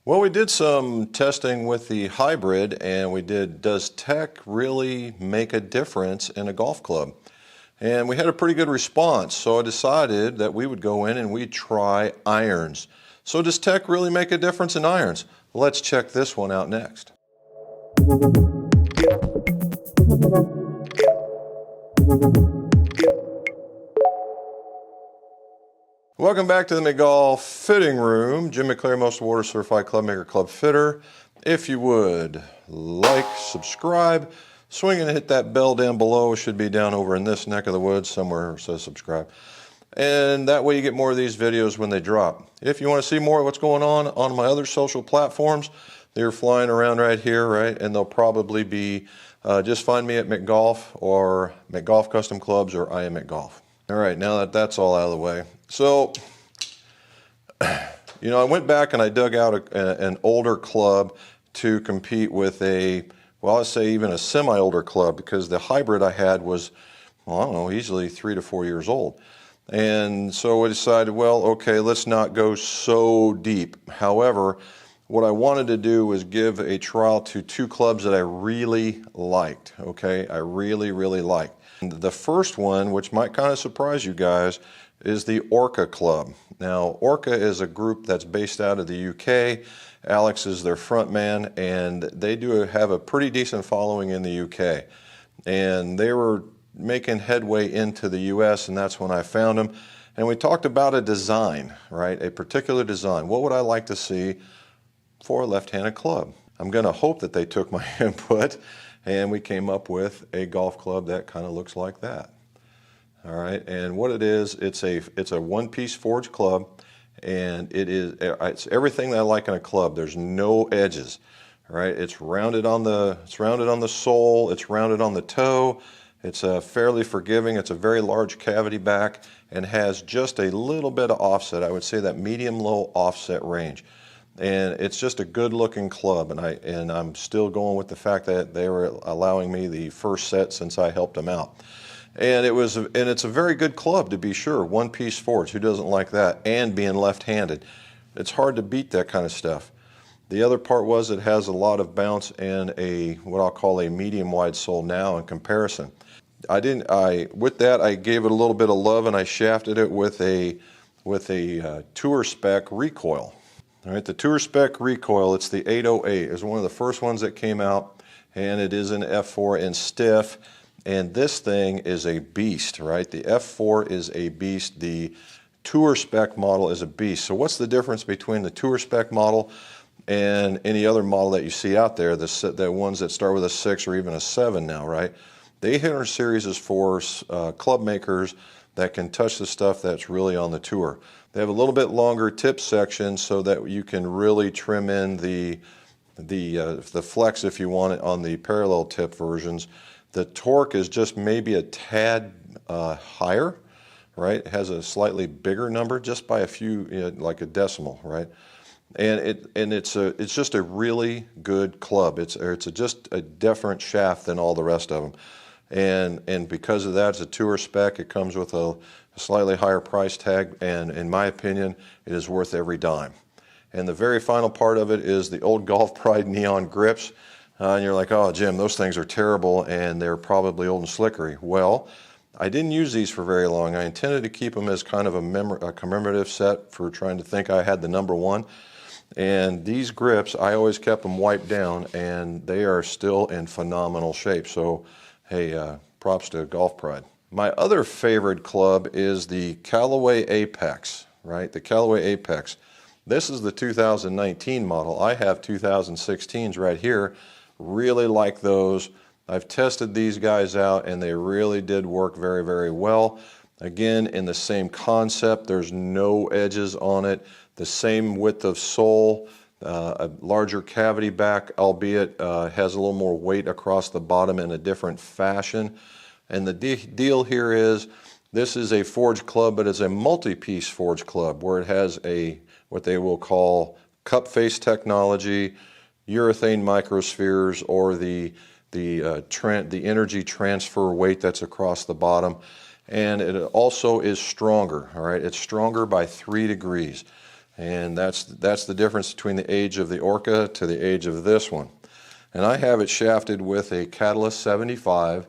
Well, we did some testing with the hybrid, and we did, does tech really make a difference in a golf club? And we had a pretty good response, so I decided that we would go in and we'd try irons. So does tech really make a difference in irons? Let's check this one out next. Welcome back to the McGolf Fitting Room. Jim McClary, Most Water Certified Club Maker, Club Fitter. If you would like, subscribe, swing and hit that bell down below. It should be down over in this neck of the woods somewhere it says subscribe. And that way you get more of these videos when they drop. If you want to see more of what's going on my other social platforms, they're flying around right here, right? And they'll probably be, just find me at McGolf or McGolf Custom Clubs or I Am McGolf. All right, now that that's all out of the way. So, you know, I went back and I dug out an older club to compete with well, I'd say even a semi-older club, because the hybrid I had was, well, I don't know, easily 3 to 4 years old. And so I decided, well, okay, let's not go so deep. However, what I wanted to do was give a trial to 2 clubs that I really liked, okay? I really, really liked. And the first one, which might kind of surprise you guys, is the Orca Club. Now, Orca is a group that's based out of the UK. Alex is their front man, and they do have a pretty decent following in the UK. And they were making headway into the US, and that's when I found them. And we talked about a design, right? A particular design. What would I like to see for a left-handed club? I'm going to hope that they took my input, and we came up with a golf club that kind of looks like that. All right, and what it is, it's a one-piece forged club, and it's everything that I like in a club. There's no edges. All right, it's rounded on the sole, it's rounded on the toe. It's fairly forgiving. It's a very large cavity back and has just a little bit of offset. I would say that medium-low offset range. And it's just a good-looking club, and I'm still going with the fact that they were allowing me the first set since I helped them out. And it's a very good club, to be sure. One-piece forged, who doesn't like that? And being left-handed, it's hard to beat that kind of stuff. The other part was it has a lot of bounce and what I'll call a medium-wide sole now in comparison. With that, I gave it a little bit of love, and I shafted it with a tour spec recoil. All right, the tour spec recoil, it's the 808. It was one of the first ones that came out, and it is an F4 and stiff. And this thing is a beast, right? The F4 is a beast. The tour spec model is a beast. So what's the difference between the tour spec model and any other model that you see out there, the ones that start with a 6 or even a 7 now, right? The 800 series is for club makers that can touch the stuff that's really on the tour. They have a little bit longer tip section so that you can really trim in the flex if you want it on the parallel tip versions. The torque is just maybe a tad higher, right? It has a slightly bigger number, just by a few, like a decimal, right? And it's just a really good club. It's just a different shaft than all the rest of them, and because of that, it's a tour spec. It comes with a slightly higher price tag, and in my opinion, it is worth every dime. And the very final part of it is the old Golf Pride neon grips. And you're like, oh, Jim, those things are terrible, and they're probably old and slickery. Well, I didn't use these for very long. I intended to keep them as kind of a commemorative set for trying to think I had the #1. And these grips, I always kept them wiped down, and they are still in phenomenal shape. So, hey, props to Golf Pride. My other favorite club is the Callaway Apex, right? The Callaway Apex. This is the 2019 model. I have 2016s right here. Really like those. I've tested these guys out, and they really did work very, very well. Again, in the same concept, there's no edges on it. The same width of sole, a larger cavity back, albeit has a little more weight across the bottom in a different fashion. And the deal here is, this is a forged club, but it's a multi-piece forged club where it has what they will call cup face technology, urethane microspheres, or the energy transfer weight that's across the bottom. And it also is stronger, all right? It's stronger by 3 degrees. And that's the difference between the age of the Orca to the age of this one. And I have it shafted with a Catalyst 75,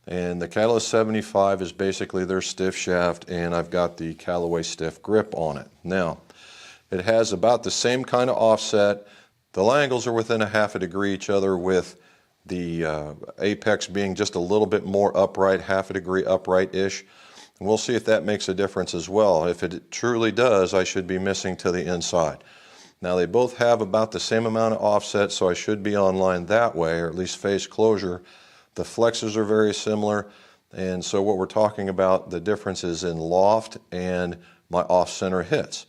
and the Catalyst 75 is basically their stiff shaft, and I've got the Callaway stiff grip on it. Now, it has about the same kind of offset. The angles are within a half a degree each other, with the Apex being just a little bit more upright, half a degree upright-ish. And we'll see if that makes a difference as well. If it truly does, I should be missing to the inside. Now, they both have about the same amount of offset, so I should be on line that way, or at least face closure. The flexors are very similar, and so what we're talking about, the difference is in loft and my off-center hits.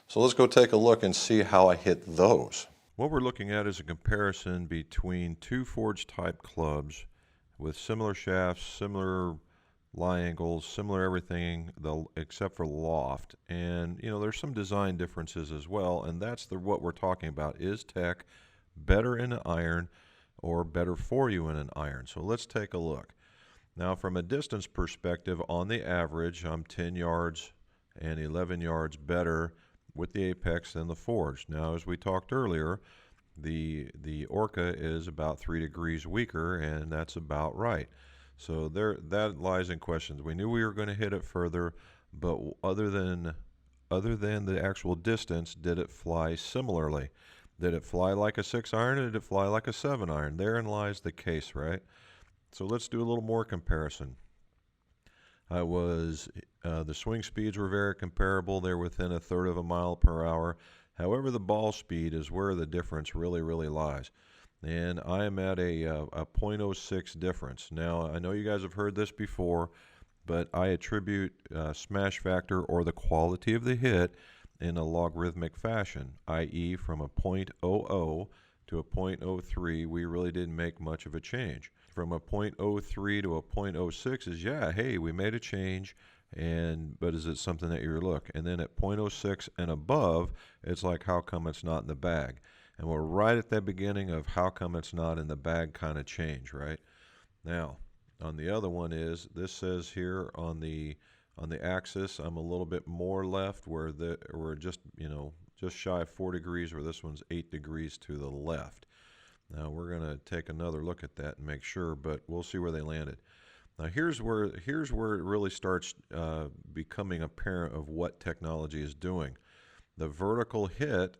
So let's go take a look and see how I hit those. What we're looking at is a comparison between two forged type clubs with similar shafts, similar lie angles, similar everything except for loft. And you know, there's some design differences as well, and that's what we're talking about. Is tech better in an iron or better for you in an iron? So let's take a look. Now, from a distance perspective, on the average, I'm 10 yards and 11 yards better with the Apex than the Forged. Now, as we talked earlier, the Orca is about 3 degrees weaker, and that's about right. So that lies in questions. We knew we were going to hit it further, but other than the actual distance, did it fly similarly? Did it fly like a 6-iron, or did it fly like a 7-iron? Therein lies the case, right? So let's do a little more comparison. The swing speeds were very comparable. They're within 1/3 of a mile per hour. However, the ball speed is where the difference really lies. And I am at a 0.06 difference. Now, I know you guys have heard this before, but I attribute smash factor, or the quality of the hit, in a logarithmic fashion, i.e. from a 0.00 to a 0.03, we really didn't make much of a change. From a 0.03 to a 0.06 is, yeah, hey, we made a change, but is it something that you look? And then at 0.06 and above, it's like, how come it's not in the bag? And we're right at that beginning of how come it's not in the bag kind of change, right? Now, on the other one is, this says here on the axis, I'm a little bit more left, where we're just shy of 4 degrees, where this one's 8 degrees to the left. Now we're going to take another look at that and make sure, but we'll see where they landed. Now here's where it really starts becoming apparent of what technology is doing. The vertical hit,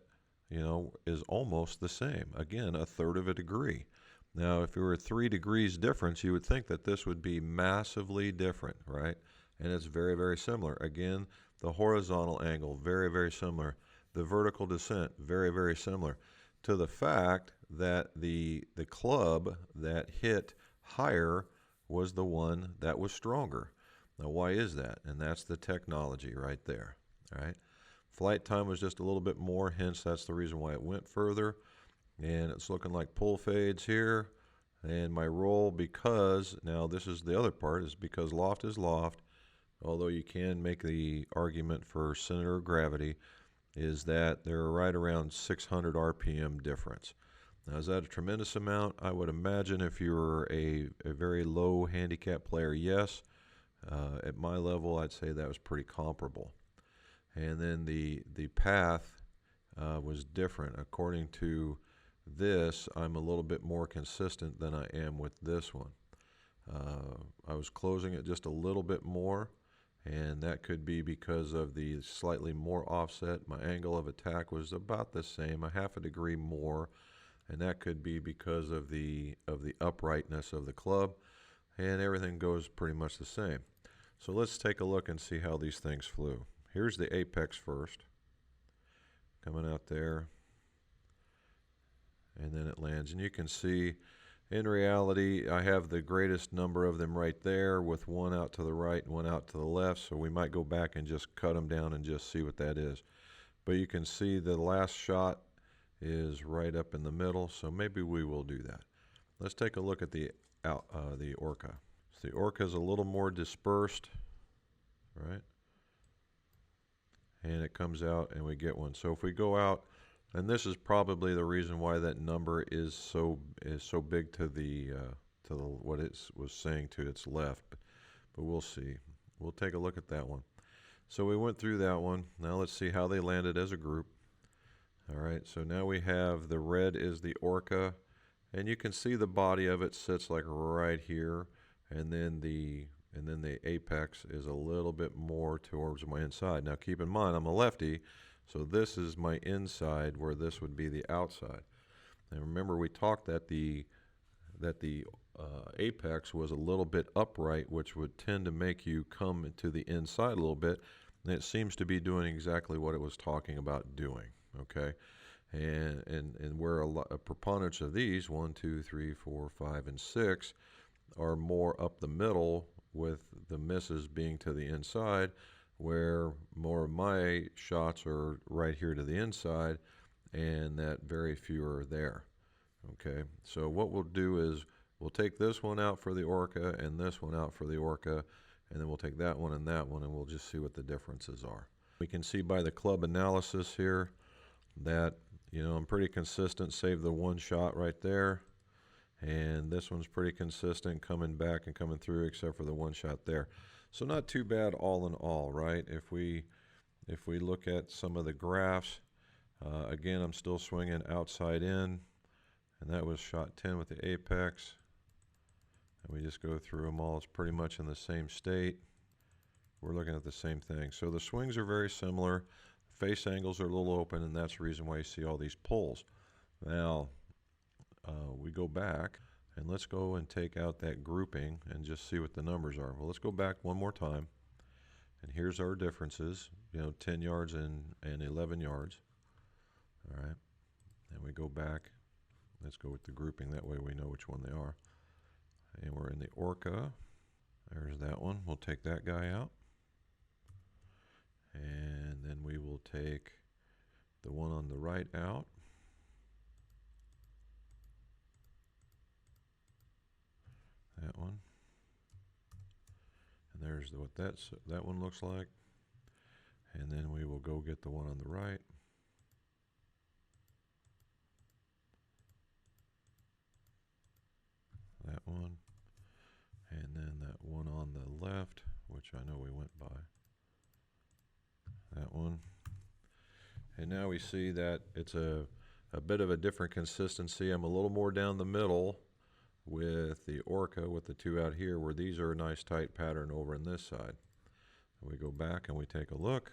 is almost the same. Again, 1/3 of a degree. Now, if it were 3 degrees difference, you would think that this would be massively different, right? And it's very similar. Again, the horizontal angle, very similar. The vertical descent, very similar. To the fact that the club that hit higher was the one that was stronger. Now, why is that? And that's the technology right there, all right? Flight time was just a little bit more, hence that's the reason why it went further. And it's looking like pull fades here. And my roll, because, now this is the other part, is because loft is loft, although you can make the argument for center of gravity, is that they're right around 600 RPM difference. Now, is that a tremendous amount? I would imagine if you were a very low handicap player, yes. At my level, I'd say that was pretty comparable. And then the path was different. According to this, I'm a little bit more consistent than I am with this one. I was closing it just a little bit more, and that could be because of the slightly more offset. My angle of attack was about the same, a half a degree more, and that could be because of the uprightness of the club, and everything goes pretty much the same. So let's take a look and see how these things flew. Here's the Apex first, coming out there, and then it lands. And you can see, in reality, I have the greatest number of them right there, with one out to the right and one out to the left, so we might go back and just cut them down and just see what that is. But you can see the last shot is right up in the middle, so maybe we will do that. Let's take a look at the Orca. So the Orca is a little more dispersed, right? And it comes out and we get one. So if we go out, and this is probably the reason why that number is so big to what it was saying to its left, but we'll see. We'll take a look at that one. So we went through that one. Now let's see how they landed as a group. All right, so now we have the red is the Orca, and you can see the body of it sits like right here, and then the apex is a little bit more towards my inside. Now keep in mind I'm a lefty, so this is my inside where this would be the outside. And remember we talked that the apex was a little bit upright, which would tend to make you come to the inside a little bit, and it seems to be doing exactly what it was talking about doing. Okay, and where a preponderance of these 1, 2, 3, 4, 5, and 6 are more up the middle, with the misses being to the inside, where more of my shots are right here to the inside, and that very few are there. Okay, so what we'll do is we'll take this one out for the Orca and this one out for the Orca, and then we'll take that one, and we'll just see what the differences are. We can see by the club analysis here that, you know, I'm pretty consistent, save the one shot right there, and this one's pretty consistent coming back and coming through except for the one shot there. So not too bad all in all, right? If we look at some of the graphs, again, I'm still swinging outside in, and that was shot 10 with the Apex. And we just go through them all. It's pretty much in the same state. We're looking at the same thing. So the swings are very similar. Face angles are a little open, and that's the reason why you see all these pulls. Now, we go back, and let's go and take out that grouping and just see what the numbers are. Well, let's go back one more time. And here's our differences, you know, 10 yards and 11 yards. All right. And we go back. Let's go with the grouping. That way we know which one they are. And we're in the Orca. There's that one. We'll take that guy out. And then we will take the one on the right out. That one. And there's what that one looks like. And then we will go get the one on the right. That one. And then that one on the left, which I know we went by. That one. And now we see that it's a bit of a different consistency. I'm a little more down the middle with the Orca, with the two out here, where these are a nice tight pattern over on this side. And we go back and we take a look,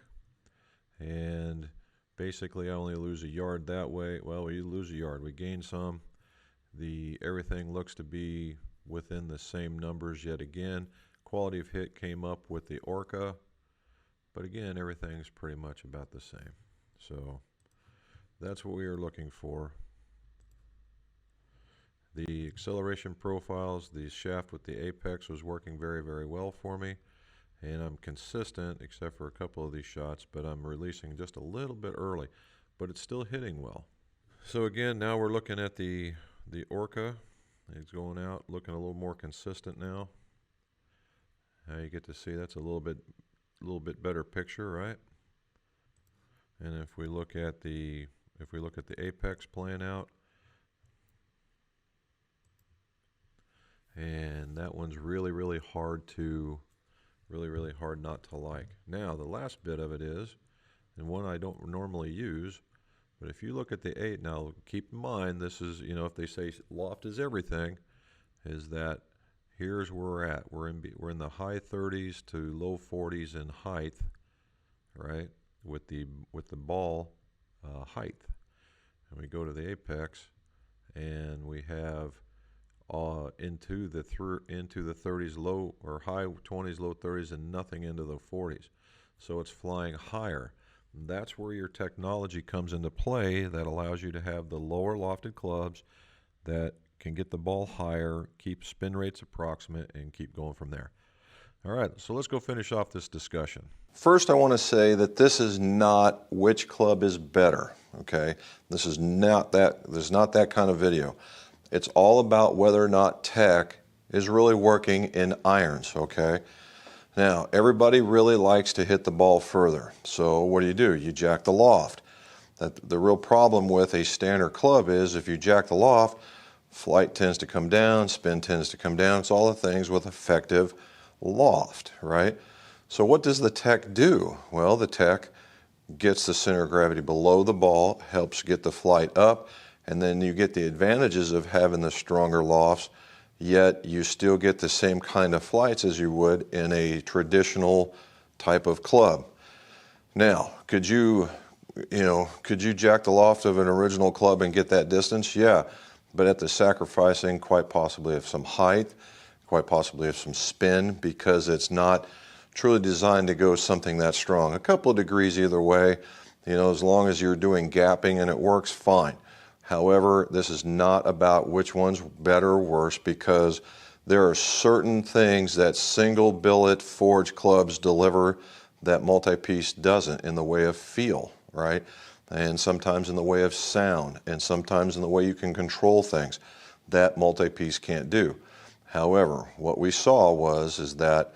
and basically I only lose a yard that way. Well, we lose a yard, we gain some. Everything looks to be within the same numbers yet again. Quality of hit came up with the Orca, but again, everything's pretty much about the same. So that's what we are looking for. The acceleration profiles, the shaft with the Apex was working very, very well for me, and I'm consistent except for a couple of these shots, but I'm releasing just a little bit early, but it's still hitting well. So again, now we're looking at the Orca. It's going out, looking a little more consistent now. Now you get to see that's a little bit better picture, right? And if we look at the Apex playing out, and that one's really, really hard not to like. Now the last bit of it is, and one I don't normally use, but if you look at the 8, now keep in mind, this is, you know, if they say loft is everything, is that here's where we're at. We're in the high 30s to low 40s in height, right? With the ball height, and we go to the Apex, and we have into the 30s, low or high 20s, low 30s, and nothing into the 40s. So it's flying higher. That's where your technology comes into play that allows you to have the lower lofted clubs that can get the ball higher, keep spin rates approximate, and keep going from there. All right, so let's go finish off this discussion. First, I want to say that this is not which club is better, okay? This is not that kind of video. It's all about whether or not tech is really working in irons, okay? Now, everybody really likes to hit the ball further. So what do? You jack the loft. The real problem with a standard club is if you jack the loft, flight tends to come down, spin tends to come down. It's all the things with effective loft, right? So what does the tech do? Well, the tech gets the center of gravity below the ball, helps get the flight up, and then you get the advantages of having the stronger lofts, yet you still get the same kind of flights as you would in a traditional type of club. Now, could you jack the loft of an original club and get that distance? Yeah, but at the sacrificing quite possibly of some height, quite possibly of some spin, because it's not truly designed to go something that strong. A couple of degrees either way, as long as you're doing gapping and it works, fine. However, this is not about which one's better or worse, because there are certain things that single billet forged clubs deliver that multi-piece doesn't, in the way of feel, right? And sometimes in the way of sound, and sometimes in the way you can control things that multi-piece can't do. However, what we saw is that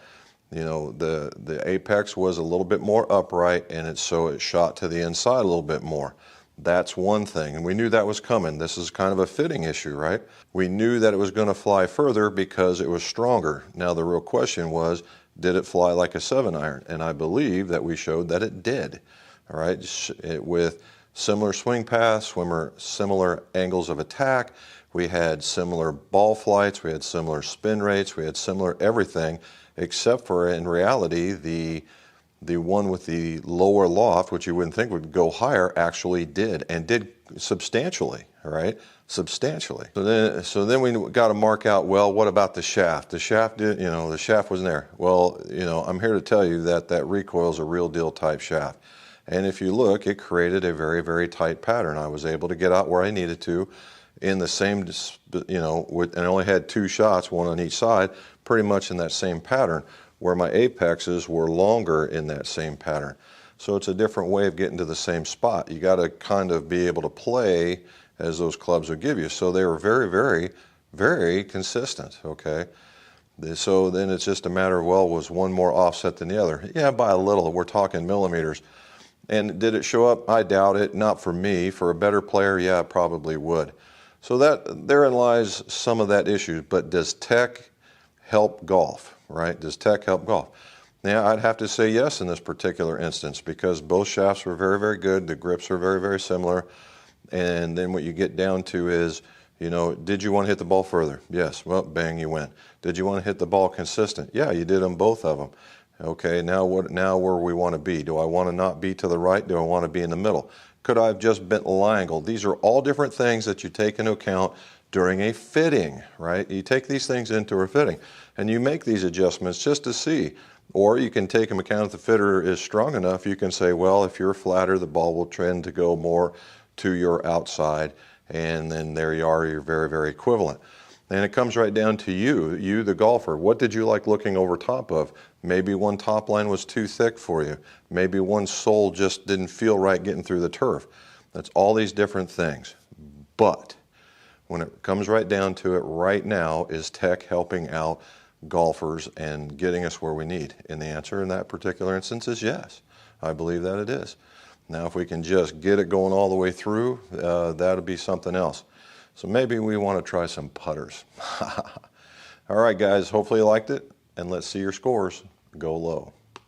the Apex was a little bit more upright, and so it shot to the inside a little bit more. That's one thing, and we knew that was coming. This is kind of a fitting issue, right? We knew that it was going to fly further because it was stronger. Now the real question was, did it fly like a 7-iron? And I believe that we showed that it did. All right, with similar swing paths, similar angles of attack, we had similar ball flights, we had similar spin rates, we had similar everything, except for, in reality, the one with the lower loft, which you wouldn't think would go higher, actually did, and did substantially, all right? Substantially. So then we got to mark out, well, what about the shaft? The shaft did, the shaft wasn't there. Well, I'm here to tell you that that recoil is a real deal type shaft. And if you look, it created a very, very tight pattern. I was able to get out where I needed to in the same, and I only had 2 shots, one on each side, pretty much in that same pattern, where my apexes were longer in that same pattern. So it's a different way of getting to the same spot. You got to kind of be able to play as those clubs would give you. So they were very, very, very consistent, okay? So then it's just a matter of, well, was one more offset than the other? Yeah, by a little. We're talking millimeters. And did it show up? I doubt it. Not for me. For a better player, yeah, it probably would. So therein lies some of that issue. But does tech help golf, right? Does tech help golf? Now, I'd have to say yes in this particular instance, because both shafts were very, very good. The grips are very, very similar. And then what you get down to is, did you want to hit the ball further? Yes. Well, bang, you win. Did you want to hit the ball consistent? Yeah, you did on both of them. Okay, now where we want to be. Do I want to not be to the right? Do I want to be in the middle? Could I have just bent the lie angle? These are all different things that you take into account during a fitting, right? You take these things into a fitting, and you make these adjustments just to see. Or you can take into account if the fitter is strong enough, you can say, well, if you're flatter, the ball will tend to go more to your outside, and then there you are, you're very, very equivalent. And it comes right down to you, the golfer. What did you like looking over top of? Maybe one top line was too thick for you. Maybe one sole just didn't feel right getting through the turf. That's all these different things. But when it comes right down to it, right now, is tech helping out golfers and getting us where we need? And the answer in that particular instance is yes. I believe that it is. Now, if we can just get it going all the way through, that'll be something else. So maybe we want to try some putters. All right, guys, hopefully you liked it, and let's see your scores go low.